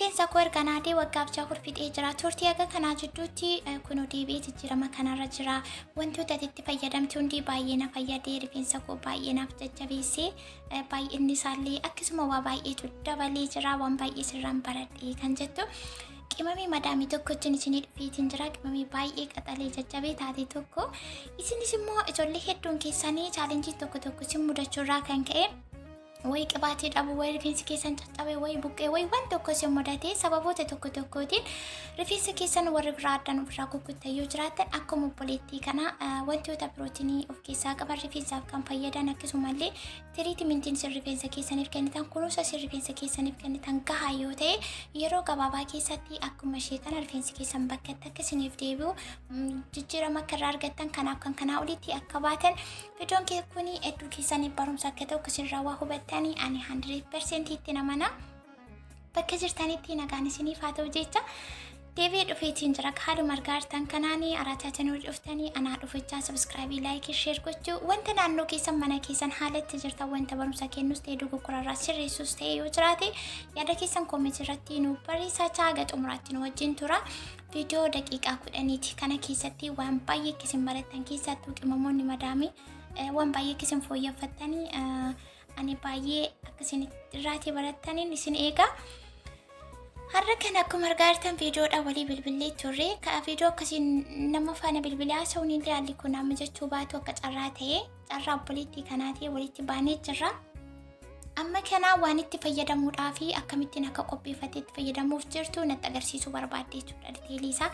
rifeensa koo erga naadee waggaaf jaafur fixee jira. Turtii akka kanaa jidduutti kunoo deebi'ee jijjiirama kanarra jira. Wantoota itti fayyadamte hundi baay'ee na fayyadee rifeensa koo baay'ee naaf jajjabeessee baay'inni isaallee akkasuma waa baay'eetu dabalee jira. Waan baay'ee sirraan baradhee kan jettu qimamii madaamii tokko wajjin isinii dhufeetiin jira. Qimamii baay'ee qaxalee jajjabee taate tokko. Isinis immoo ijoollee hedduun keessanii chaalenjii tokko isin mudachuurraa kan ka'e way qibaatii dhabu way rifeensi keessan caccabe way buqqee way waan tokko isin mudate sababoota tokkootiin rifeensi keessan warri biraa addaan ofirraa kukkuttayyuu jiraatan akkuma obboleettii kana wantoota pirootinii of keessaa qaban rifeensaaf kan fayyadan akkasumallee tiriitimentiin sin rifeensa keessaniif kennitan kunuunsa sin rifeensa keessaniif kennitan gahaa yoo ta'e yeroo gabaabaa keessatti akkuma ishee kana rifeensi keessan bakkatti akka isiniif deebi'u jijjiirama akka irraa argattan kanaaf kan kanaa olitti akka baatan viidiyoon kuni hedduu keessaniif barumsa akka ta'u isinirraa waa hubattanii ani 100% itti namana bakka jirtanitti nagaan isiniif haa ta'u jecha deebi'ee dhufeetiin jira. Haaluma argaartan kanaanii araataatiin dhuftanii anaa dhufachaa subscribe like share gochuu wanta naannoo keessan mana keessan haalatti jirtan wanta barumsa kennus ta'e dogoggorarraa sirreessus ta'e yoo jiraate yaada keessan comment irratti nu barreessaa haga xumuraatti nu wajjin tura. Viidiyoo daqiiqaa 10 kana keessatti waan baay'ee isin barattan keessattuu qimamoonni madaamii waan baay'ee isin fooyyeffattanii ani baay'ee akkasiin irraatii barattaniin isin eega. Har'a kan akkuma argaartan viidiyoodha walii bilbilee turre ka viidiyoo akkasiin nama faana bilbilaa sa'uun illee haalli kun amma jechuu baatu akka carraa ta'e carraa obboleettii kanaatii walitti baanee jirra. Amma kana waan itti fayyadamuudhaa fi akkamittiin akka qopheeffattee itti fayyadamuuf jirtu natti agarsiisuu barbaadde jechuudha. Diteelii isaa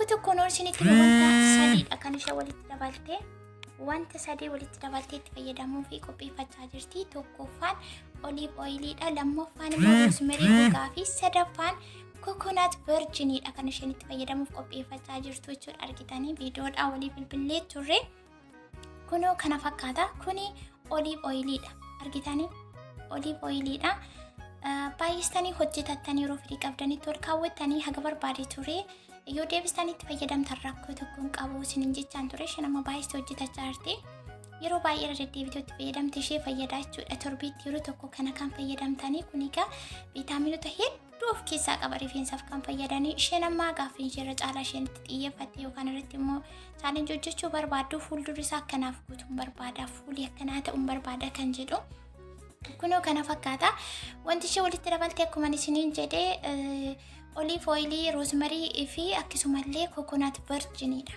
tokko noor isinitti wanta sadiidha kan ishee walitti dabaltee wanta sadii walitti dabaltee itti fayyadamuu fi qopheeffachaa jirti. Tokkoffaan olive oiliidha, lammaffaan immoo rosemary gogaa fi sadaffaan coconut virginidha kan isheen itti fayyadamuuf qopheeffachaa jirtu jechuudha. Argitanii viidiyoodha walii bilbilee turre kunoo kana fakkaata. Kuni olive oiliidha. Argitanii olive oiliidha. Baay'istanii hojjetattanii yeroo firii qabdanitti ol kaawwattanii haga barbaade ture. Yoo deebistanii itti fayyadamtan rakkoo tokkoon qabu isiniin jechaan ture. Isheen amma baay'istee hojjetachaa jirti. Yeroo baay'ee irra deddeebitee itti fayyadamte ishee fayyadaa jechuudha. Torbiitti yeroo tokko kana kan fayyadamtanii kun egaa viitaaminota hedduu of keessaa qaba rifeensaaf kan fayyadanii. Isheen amma gaaffii ishee irra caalaa isheen itti xiyyeeffatte yookaan irratti immoo chaalenjii hojjechuu barbaaddu fuuldurri isaa akkanaaf guutuun barbaada fuulii akkanaa ta'uun barbaada kan jedhu. Kunoo kana fakkaata. Wanti ishee walitti dabalte akkuma isiniin jedhee olive oil, rosemary fi akkasumallee coconut virginidha.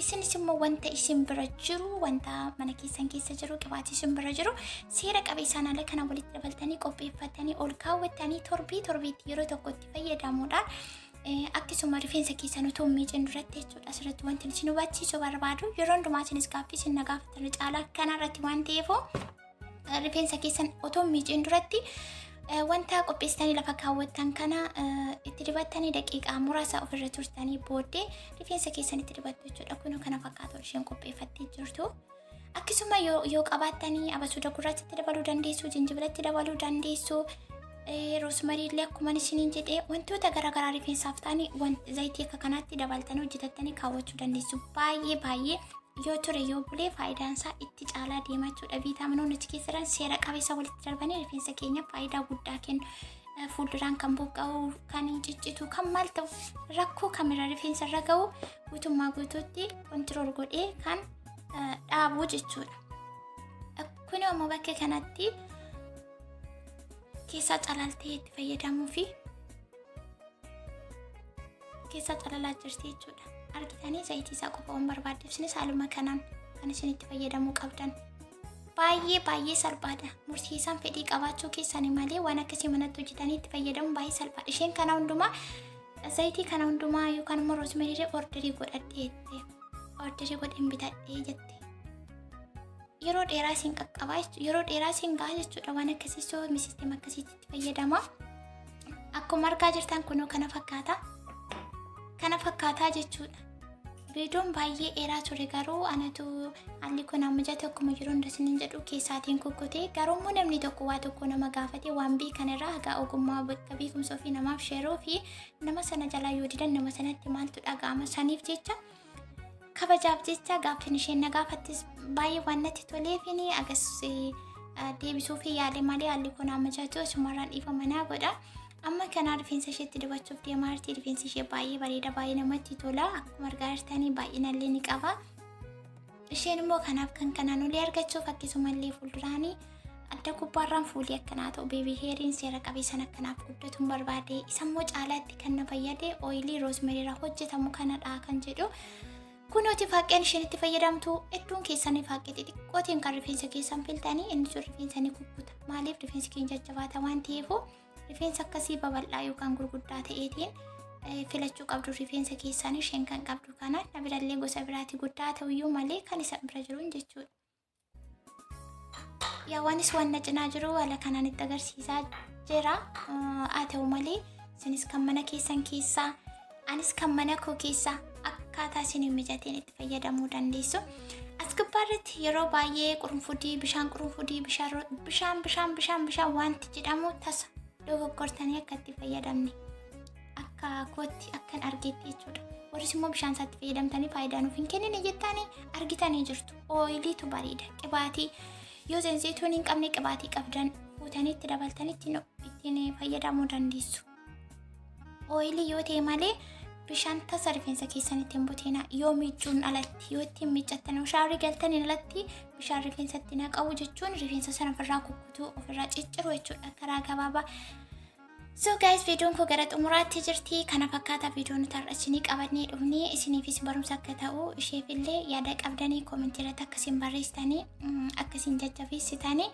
Isinis immoo wanta isin bira jiru wanta mana keessan keessa jiru qibaatii isin bira jiru seera qabeessaan ala kana walitti dabaltanii qopheeffatanii ol kaawwattanii torbiitti yeroo tokko itti fayyadamuudhaan akkasuma rifeensa keessan utuu miicin duratti jechuudha. Asirratti wanti isin hubachiisuu barbaadu yeroo hundumaa isinis gaaffii isin nagaafatan caalaa kanarratti waan ta'eef rifeensa keessan utuu miicin duratti wanta qopheessitanii lafa kaawwattan kana itti dibattanii daqiiqaa muraasa ofirra turtanii booddee rifeensa keessan itti dibattu jechuudha. Kunoo kana fakkaatu isheen qopheeffattee jirtu. Akkasuma yoo qabaattanii abasuuda gurraachatti dabaluu dandeessu, jinjibilatti dabaluu dandeessu, roosmarii illee akkuma isiniin jedhee wantoota garaagaraa rifeensaaf ta'anii zayitii akka kanaatti dabaltanii hojjetattanii kaawwachuu dandeessu. Baay'ee yoo ture yoo bulee faayidaan isaa itti caalaa deema jechuudha. Viitaaminoonni achi keessa jiran seera qabeessa walitti darbanii rifeensa keenyaaf faayidaa guddaa kennu. Fuulduraan kan buqqa'u, kan ciccitu, kan maal ta'u rakkoo kamirra rifeensa irra ga'u guutummaa guutuutti kontirool godhee kan dhaabu jechuudha. Kun immoo bakka kanatti keessa calaltee itti fayyadamuu fi keessa calalaa jirti jechuudha. Argitanii zayitii isaa qofa waan barbaaddeefsinis haaluma kanaan kan isin itti fayyadamuu qabdan. Baay'ee salphaadha. Mursiisaan fedhii qabaachuu keessanii malee waan akkasii manatti hojjetanii itti fayyadamuun baay'ee salphaadha. Isheen kana hundumaa zayitii kana hundumaa yookaan immoo roosmerii orderii godheen bitadhee jette. Yeroo dheeraa isin qaqqabaa yeroo dheeraa isin gahaa jechuudha. Waan akkasii soo sisteema akkasiitti itti fayyadama. Akkuma argaa jirtan kunoo kana fakkaataa jechuudha. Viidiyoon baay'ee dheeraa ture garuu anatu haalli kun amma jate akkuma jiru hunda isiniin jedhu keessaatiin kukkutee garuu immoo namni tokko waa tokko nama gaafate waan beekan irraa hagaa ogummaa bakka beekumsa ofii namaaf sheeruu fi nama sana jalaa yoo didan nama sanatti maaltu dhaga'ama saniif jecha kabajaaf jecha gaaffiin isheen na gaafattis baay'ee waan natti toleef ni agas deebisuu fi yaale malee haalli kun amma jate asumarraan dhiifama naa godha. amma kana rifeensa isheetti dibachuuf deemaa jirti. Rifeensi ishee baay'ee bareeda, baay'ee namatti tola. Akkuma argaa jirtanii baay'inallee ni qaba. Isheen immoo kanaaf kan kanaan olii argachuuf akkasumallee fuulduraanii adda gubbaarraan fuulii akkanaa ta'u beebii heeriin seera qabeessan akkanaaf guddatuun barbaade. Isa immoo caalaatti kan na fayyade ooyilii roosmeeriirraa hojjetamu kanadha kan jedhu. Kunooti faaqqeen isheen itti fayyadamtu hedduun keessanii faaqqee xixiqqootiin kan rifeensa keessan filtanii inni sun rifeensa ni kukkuta. Maaliif rifeensi keenya jajjabaata waan ta'eef rifeensa akkasii babal'aa yookaan gurguddaa ta'eetiin filachuu qabdu rifeensa keessanii isheen kan qabdu kana na birallee gosa biraati guddaa ta'uyyuu malee kan isa bira jiruun jechuudha. Yaa waanis waan na cinaa jiru haala kanaan itti agarsiisaa jira. Haa ta'u malee isinis kan mana keessan keessaa anis kan mana koo keessaa akkaataa isin mijateen itti fayyadamuu dandeessu. As gubbaarratti yeroo baay'ee qurunfudii bishaan qurunfudii bishaan wanti jedhamu tasa dogoggortanii akka itti fayyadamne akka kootti akkan argetti jechuudha. Warris immoo bishaan isaatti fayyadamtanii faayidaa nuuf hin kennine jettanii argitanii jirtu. Ooyiliitu bareeda. Qibaatii yoo zayituun hin qabne qibaatii qabdan fuutanii itti dabaltanii ittiin fayyadamuu dandeessu. Ooyilii yoo ta'e malee bishaan tasa rifeensa keessan ittiin buteena yoo miicuun alatti yoo ittiin miiccattan shaaworii galtaniin alatti bishaan rifeensatti naqawu jechuun rifeensa sana ofirraa kukkutuu ofirraa cicciru jechuudha karaa gabaabaa. So guys, videoon koo gara xumuraatti jirti. Kana fakkaata videoon nuti har'achinii qabannee dhufnee isiniifis barumsa akka ta'u isheefillee yaada qabdanii koomentii irratti akkasiin barreessitanii akkasiin jajjabeessitanii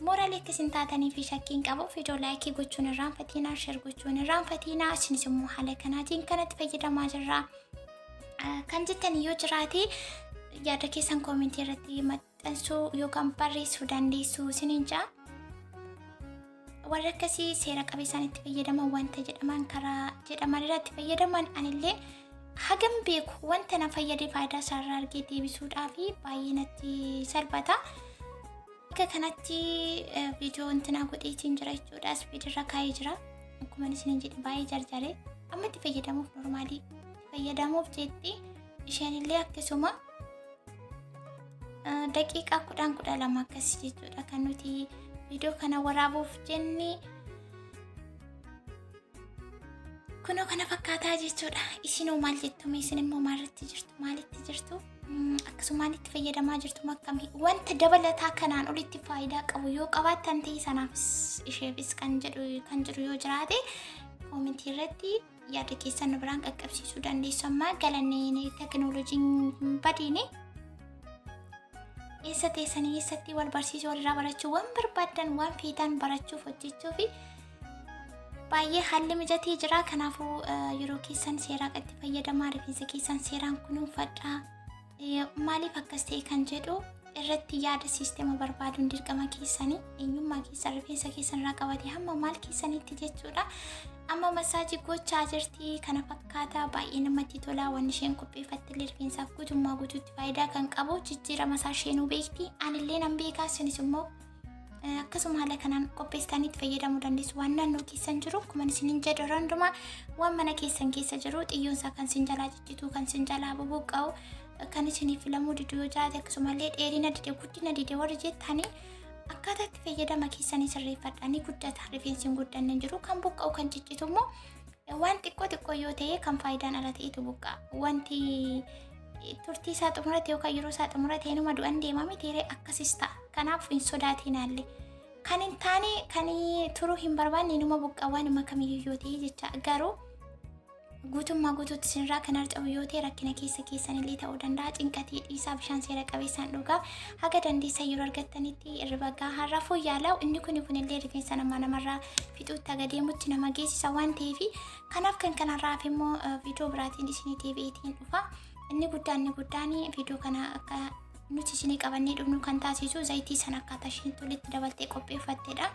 mooraalii akkasiin taatanii fi shakkiin qabu video laayikii gochuun irraanfatinaa sheer gochuun irraanfatinaa isinis immoo haala kanaatiin kanatti fayyadamaa jirra kan jettanii yoo jiraate yaada keessan koomentii irratti maxxansuu yookaan barreessuu dandeessu isiniin jaa. Warra akkasii seera qabeessaan itti fayyadaman wanta jedhaman karaa jedhaman irratti fayyadaman anillee hagam beeku wanta na fayyade faayidaa isaarraa argee deebisuudhaaf baay'ee natti salphata. Akka kanatti viidiyoo wanti na godheetiin jira jechuudha. Spiidirra kaa'ee jira. Akkuma isiniin jedhe baay'ee jarjaree amma itti fayyadamuuf normaalii fayyadamuuf jetti isheenillee akkasuma daqiiqaa 12 akkas jechuudha kan nuti video kana waraabuuf jenni kunoo kana fakkaataa jechuudha. Isinoo maal jettu isin immoo maalitti jirtu akkasumaan itti fayyadamaa jirtu akkamii wanta dabalataa kanaan olitti faayidaa qabu yoo qabaattan ta'e sanaafis isheefis kan jiru yoo jiraate koomentii irratti yaada keessan biraan qaqqabsiisuu dandeessu. Amma galannee teknooloojiin badiine eessa teessanii eessatti wal barsiisuu walirraa barachuu waan barbaadan waan feetan barachuuf hojjechuu fi baay'ee haalli mijatee jira. Kanaafuu yeroo keessan seeraa itti fayyadamaa rifeensa keessan seeraan kunuunfadhaa maaliif akkas ta'e kan jedhu irratti yaada siisteema barbaaduun dirqama keessanii eenyummaa keessan rifeensa keessan irraa qabatee hamma maal keessanitti jechuudha. Amma masaajii gochaa jirti. Kana fakkaata baay'ee namatti tola. Waan isheen qopheeffatte rifeensaaf guutummaa guutuutti faayidaa kan qabu jijjirama isaa isheenuu beekti. Anillee nan beekaa isinis immoo akkasuma haala kanaan qopheessitanii itti fayyadamuu dandeessu. Waan naannoo keessan jiru akkuma isiniin jedhu hundumaa waan mana keessan keessa jiru xiyyoon isaa kan sin jalaa jijjituu kan sin jalaa bubuqqa'u kan isiniif filamuu diduu yoo jiraate akkasumallee dheerina didee guddina didee warri jettanii akkaataa itti fayyadama keessanii sirreeffadhanii guddata. Rifeensi hin guddanne jiru kan buqqa'u kan ciccitu immoo waan xiqqoo yoo ta'e kan faayidaan ala ta'etu buqqa'a. Wanti turtii isaa xumurate yookaan yeroo isaa xumurate inuma du'an deemame teeree akkasis ta'a. Kanaaf hin sodaatinaallee kan hin taane kan turuu hin barbaanne inuma buqqa'a waan hima kamiyyuu yoo ta'e jecha. Garuu guutummaa guutuutti isinirraa kan harca'u yoo ta'e rakkina keessanillee ta'uu danda'a. Cinqatii dhiisaa bishaan seera qabeessaan dhugaa haga dandeessan yeroo argattanitti irra gahaa rafuu yaalaa. Inni kunillee rifeensa namarraa fixuutti haga deemutti nama geessisa waan ta'eef kanaaf kan kanarraaf immoo viidiyoo biraatiin isinii deebi'eetiin dhufa. Inni guddaan viidiyoo kana akka nuti isinii qabannee dhufnu kan taasisu zayitii sana akkaataa isheen tolitti dabaltee qopheeffattedha.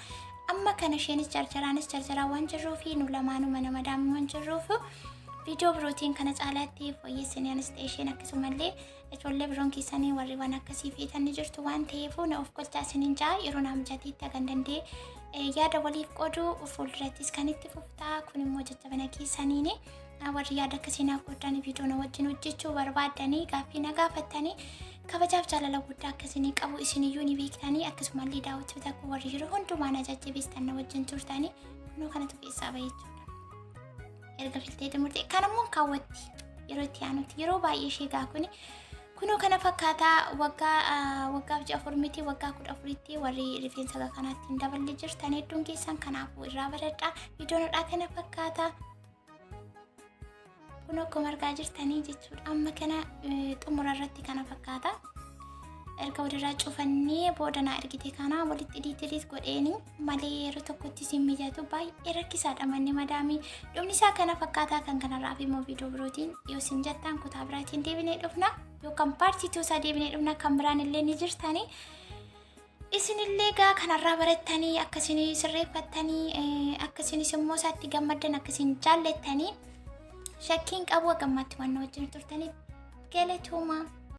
Amma kana isheenis jarjaraa waan jirruuf nu lamaanuu mana madaamuu waan jirruuf video birootiin kana caalaatti fooyyessanii anis ta'e isheen akkasumallee ijoollee biroon keessanii warri waan akkasii feetan ni jirtu waan ta'eef na of golchaa isiniin jaa yeroo naa mijateetti hagan dandee yaada waliif qoodu fuuldurattis kan itti fuftaa. Kun immoo jajjabina keessaniini warri yaada akkasii naaf qoodan viidiyoo na wajjin hojjechuu barbaadanii gaaffii na gaafattanii kabajaaf jaalala guddaa akkasii qabu isiniyyuu ni beektanii akkasumallee daawwattota warri jiru hundumaa na jajjabeessan na wajjin turtanii kunoo kanatu keessaa bahe jechuudha. Erga filtee xumurte kanammoo kaawwatti yeroo itti aanutti yeroo baay'ee sheegaa kuni kunoo kana fakkaataa waggaaf 4 miti waggaa 14tti warri rifeensa kanaatti hin daballe jirtan hedduun keessan kanaafuu irraa baradhaa viidiyoonidhaa kana fakkaataa kunoo akkuma argaa jirtanii jechuudha. Amma kana xumura irratti kana fakkaata. Erga walirraa cufannee boodana ergite kana walitti dhiitiris godheeni malee yeroo tokkotti isin mijatu baay'ee rakkisaadha manni madaamii. Dhumni isaa kana fakkaataa kan kanarraaf immoo viidiyoo birootiin yoo isin jettan kutaa biraatiin deebinee dhufna yookaan paartii 2 isaa deebinee dhufna kan biraan illee ni jirtanii. Isinillee gaa kanarraa barattanii akkasiin sirreeffattanii akkasiinis immoo isaatti gammaddan akkasiin jaallattanii shakkiin qabu gammatti waan wajjin turtanii galatooma.